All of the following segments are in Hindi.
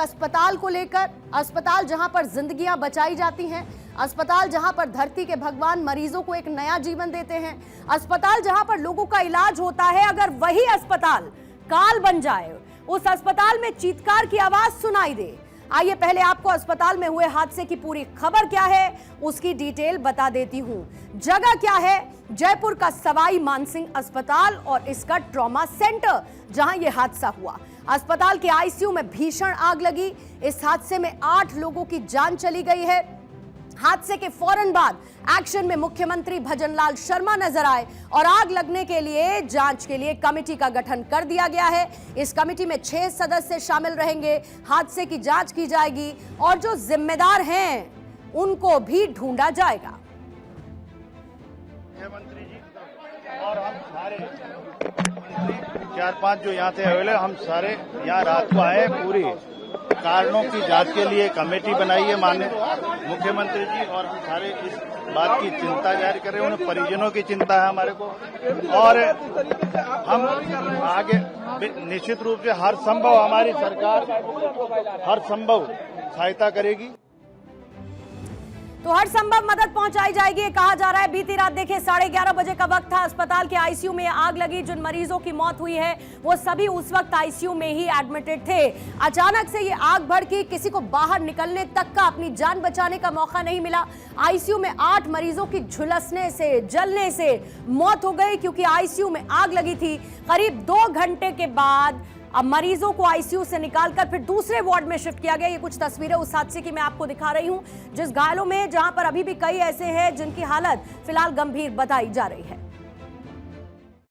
अस्पताल को लेकर, अस्पताल जहां पर जिंदगियां बचाई जाती हैं, अस्पताल जहां पर धरती के भगवान मरीजों को एक नया जीवन देते हैं, अस्पताल जहां पर लोगों का इलाज होता है, अगर वही अस्पताल काल बन जाए, उस अस्पताल में चीत्कार की आवाज सुनाई दे। आइए पहले आपको अस्पताल में हुए हादसे की पूरी खबर क्या है उसकी डिटेल बता देती हूं। जगह क्या है? जयपुर का सवाई मानसिंह अस्पताल और इसका ट्रॉमा सेंटर जहां यह हादसा हुआ। अस्पताल के आईसीयू में भीषण आग लगी। इस हादसे में 8 लोगों की जान चली गई है। हादसे के फौरन बाद एक्शन में मुख्यमंत्री भजनलाल शर्मा नजर आए और आग लगने के लिए जांच के लिए कमेटी का गठन कर दिया गया है। इस कमेटी में 6 सदस्य शामिल रहेंगे। हादसे की जांच की जाएगी और जो जिम्मेदार हैं उनको भी ढूंढा जाएगा। मुख्यमंत्री जी और हम सारे 4-5 जो यहाँ थे अवेलेबल, हम सारे यहाँ रात को आए। पूरी कारणों की जांच के लिए कमेटी बनाई है माननीय मुख्यमंत्री जी, और हम सारे इस बात की चिंता जाहिर कर रहे हैं। उन्हें परिजनों की चिंता है हमारे को, और हम आगे निश्चित रूप से हर संभव हमारी सरकार हर संभव सहायता करेगी, तो हर संभव मदद पहुंचाई जाएगी, ये कहा जा रहा है। बीती रात देखिए 11:30 बजे का वक्त था। अस्पताल के आईसीयू में आग लगी। जिन मरीजों की मौत हुई है वो सभी उस वक्त आईसीयू में ही एडमिटेड थे। अचानक से ये आग भड़की, किसी को बाहर निकलने तक का, अपनी जान बचाने का मौका नहीं मिला। आईसीयू में 8 मरीजों की झुलसने से, जलने से मौत हो गई क्योंकि आईसीयू में आग लगी थी। करीब 2 घंटे के बाद अब मरीजों को आईसीयू से निकालकर फिर दूसरे वार्ड में शिफ्ट किया गया। ये कुछ तस्वीरें उस हादसे की मैं आपको दिखा रही हूं, जिस घायलों में, जहां पर अभी भी कई ऐसे हैं जिनकी हालत फिलहाल गंभीर बताई जा रही है।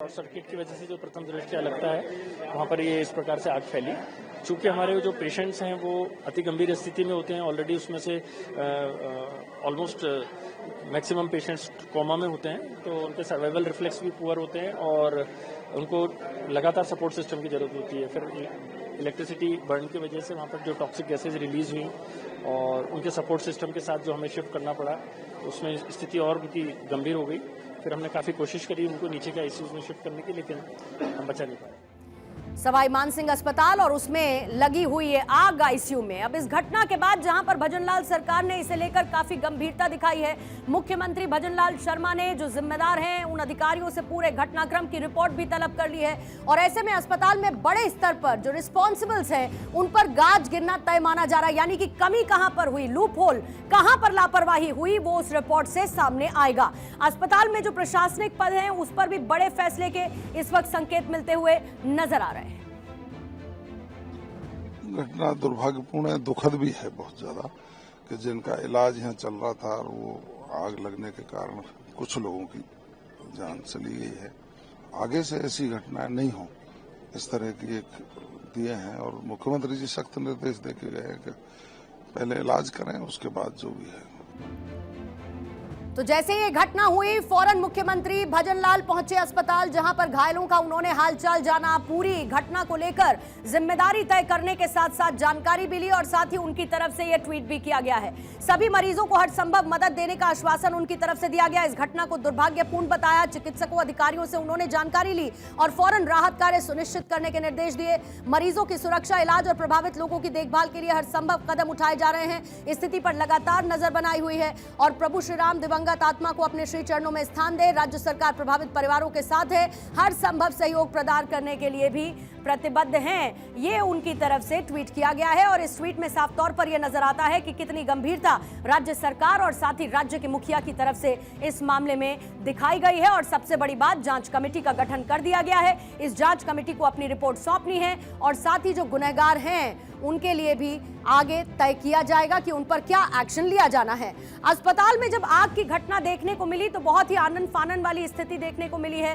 शॉर्ट सर्किट की वजह से जो प्रथम दृष्टया लगता है वहाँ पर ये इस प्रकार से आग फैली। चूंकि हमारे जो पेशेंट्स हैं वो अति गंभीर स्थिति में होते हैं, ऑलरेडी उसमें से ऑलमोस्ट मैक्सिमम पेशेंट्स कोमा में होते हैं, तो उनके सर्वाइवल रिफ्लेक्स भी पुअर होते हैं और उनको लगातार सपोर्ट सिस्टम की जरूरत होती है। फिर इलेक्ट्रिसिटी बर्न की वजह से वहाँ पर जो टॉक्सिक गैसेज रिलीज हुई और उनके सपोर्ट सिस्टम के साथ जो हमें शिफ्ट करना पड़ा, उसमें स्थिति और उनकी गंभीर हो गई। फिर हमने काफ़ी कोशिश करी उनको नीचे के आईसीयू में शिफ्ट करने की, लेकिन हम बचा नहीं पाए। सवाई मानसिंह अस्पताल और उसमें लगी हुई है आग आईसीयू में। अब इस घटना के बाद जहां पर भजनलाल सरकार ने इसे लेकर काफी गंभीरता दिखाई है, मुख्यमंत्री भजनलाल शर्मा ने जो जिम्मेदार हैं उन अधिकारियों से पूरे घटनाक्रम की रिपोर्ट भी तलब कर ली है और ऐसे में अस्पताल में बड़े स्तर पर जो रिस्पॉन्सिबल्स हैं उन पर गाज गिरना तय माना जा रहा है। यानी कि कमी कहां पर हुई, लूप होल कहां पर लापरवाही हुई, वो उस रिपोर्ट से सामने आएगा। अस्पताल में जो प्रशासनिक पद हैं उस पर भी बड़े फैसले के इस वक्त संकेत मिलते हुए नजर आ रहे हैं। घटना दुर्भाग्यपूर्ण है, दुखद भी है बहुत ज्यादा, कि जिनका इलाज यहाँ चल रहा था और वो आग लगने के कारण कुछ लोगों की जान चली गई है। आगे से ऐसी घटनाएं नहीं हो, इस तरह की एक दिए हैं और मुख्यमंत्री जी सख्त निर्देश देके गए हैं कि पहले इलाज करें, उसके बाद जो भी है। तो जैसे ये घटना हुई फौरन मुख्यमंत्री भजनलाल पहुंचे अस्पताल, जहां पर घायलों का उन्होंने हालचाल जाना, पूरी घटना को लेकर जिम्मेदारी तय करने के साथ साथ जानकारी भी ली और साथ ही उनकी तरफ से यह ट्वीट भी किया गया है। सभी मरीजों को हर संभव मदद देने का आश्वासन उनकी तरफ से दिया गया। इस घटना को दुर्भाग्यपूर्ण बताया। चिकित्सकों, अधिकारियों से उन्होंने जानकारी ली और फौरन राहत कार्य सुनिश्चित करने के निर्देश दिए। मरीजों की सुरक्षा, इलाज और प्रभावित लोगों की देखभाल के लिए हर संभव कदम उठाए जा रहे हैं। स्थिति पर लगातार नजर बनाई हुई है और प्रभु श्री राम दिवंगत आत्मा को अपने श्री चरणों में स्थान दे। राज्य सरकार प्रभावित परिवारों के साथ है, हर संभव सहयोग प्रदान करने के लिए भी प्रतिबद्ध हैं। ये उनकी तरफ से ट्वीट किया गया है और इस ट्वीट में साफ तौर पर यह नजर आता है कि कितनी गंभीरता राज्य सरकार और साथ ही राज्य के मुखिया की तरफ से इस मामले में दिखाई गई है। और सबसे बड़ी बात, जांच कमेटी का गठन कर दिया गया है। इस जांच कमेटी को अपनी रिपोर्ट सौंपनी है और साथ ही जो गुनहगार हैं उनके लिए भी आगे तय किया जाएगा कि उन पर क्या एक्शन लिया जाना है। अस्पताल में जब आग की घटना देखने को मिली तो बहुत ही आनंद फानन वाली स्थिति देखने को मिली है।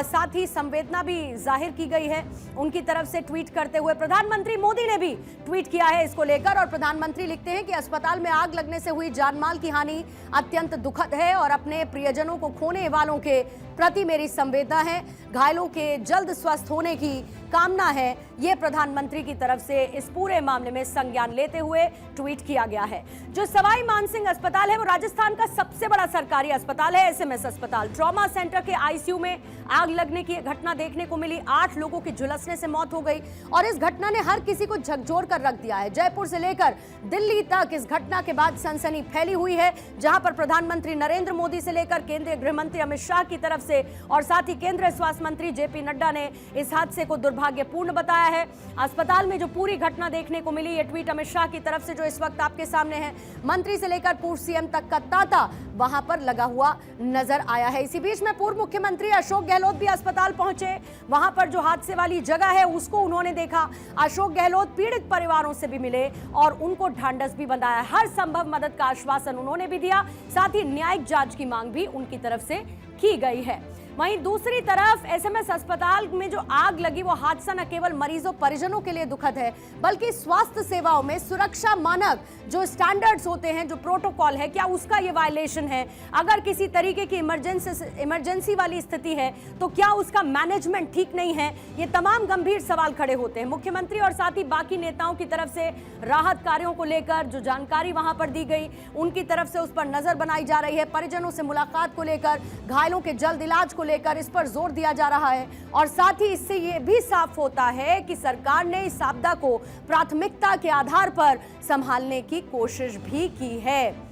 साथ ही संवेदना भी जाहिर की गई है उनकी तरफ से ट्वीट करते हुए। प्रधानमंत्री मोदी ने भी ट्वीट किया है इसको लेकर और प्रधानमंत्री लिखते हैं कि अस्पताल में आग लगने से हुई जानमाल की हानि अत्यंत दुखद है और अपने प्रियजनों को खोने वालों के प्रति मेरी संवेदना है। घायलों के जल्द स्वस्थ होने की शुभकामना है, ये प्रधानमंत्री की तरफ से इस पूरे मामले में संज्ञान लेते हुए ट्वीट किया गया है। जो सवाई मानसिंह अस्पताल है वो राजस्थान का सबसे बड़ा सरकारी अस्पताल है। एसएमएस अस्पताल ट्रॉमा सेंटर के आईसीयू में आग लगने की घटना देखने को मिली। 8 लोगों की झुलसने से मौत हो गई और इस घटना ने हर किसी को झकझोर कर रख दिया है। जयपुर से लेकर दिल्ली तक इस घटना के बाद सनसनी फैली हुई है, जहां पर प्रधानमंत्री नरेंद्र मोदी से लेकर केंद्रीय गृह मंत्री अमित शाह की तरफ से और साथ ही केंद्रीय स्वास्थ्य मंत्री जेपी नड्डा ने इस हादसे को दुर्भाग्यपूर्ण बताया है। अस्पताल में जो पूरी घटना देखने को मिली, ये ट्वीट अमित शाह की तरफ से जो इस वक्त आपके सामने है, मंत्री से लेकर पूर्व सीएम तक का तांता वहां पर लगा हुआ नजर आया है। इसी बीच में पूर्व मुख्यमंत्री अशोक गहलोत भी अस्पताल पहुंचे। वहां पर जो हादसे वाली जगह है उसको उन्होंने देखा। अशोक गहलोत पीड़ित परिवारों से भी मिले और उनको ढांढस भी बंधाया। हर संभव मदद का आश्वासन उन्होंने भी दिया, साथ ही न्यायिक जांच की मांग भी उनकी तरफ से की गई है। वहीं दूसरी तरफ एसएमएस अस्पताल में जो आग लगी वो हादसा न केवल मरीजों परिजनों के लिए दुखद है, बल्कि स्वास्थ्य सेवाओं में सुरक्षा मानक जो स्टैंडर्ड्स होते हैं, जो प्रोटोकॉल है, क्या उसका ये वायलेशन है? अगर किसी तरीके की इमरजेंसी वाली स्थिति है तो क्या उसका मैनेजमेंट ठीक नहीं है? ये तमाम गंभीर सवाल खड़े होते हैं। मुख्यमंत्री और साथ ही बाकी नेताओं की तरफ से राहत कार्यों को लेकर जो जानकारी वहां पर दी गई, उनकी तरफ से उस पर नजर बनाई जा रही है। परिजनों से मुलाकात को लेकर, घायलों के जल्द इलाज को लेकर इस पर जोर दिया जा रहा है और साथ ही इससे यह भी साफ होता है कि सरकार ने इस आपदा को प्राथमिकता के आधार पर संभालने की कोशिश भी की है।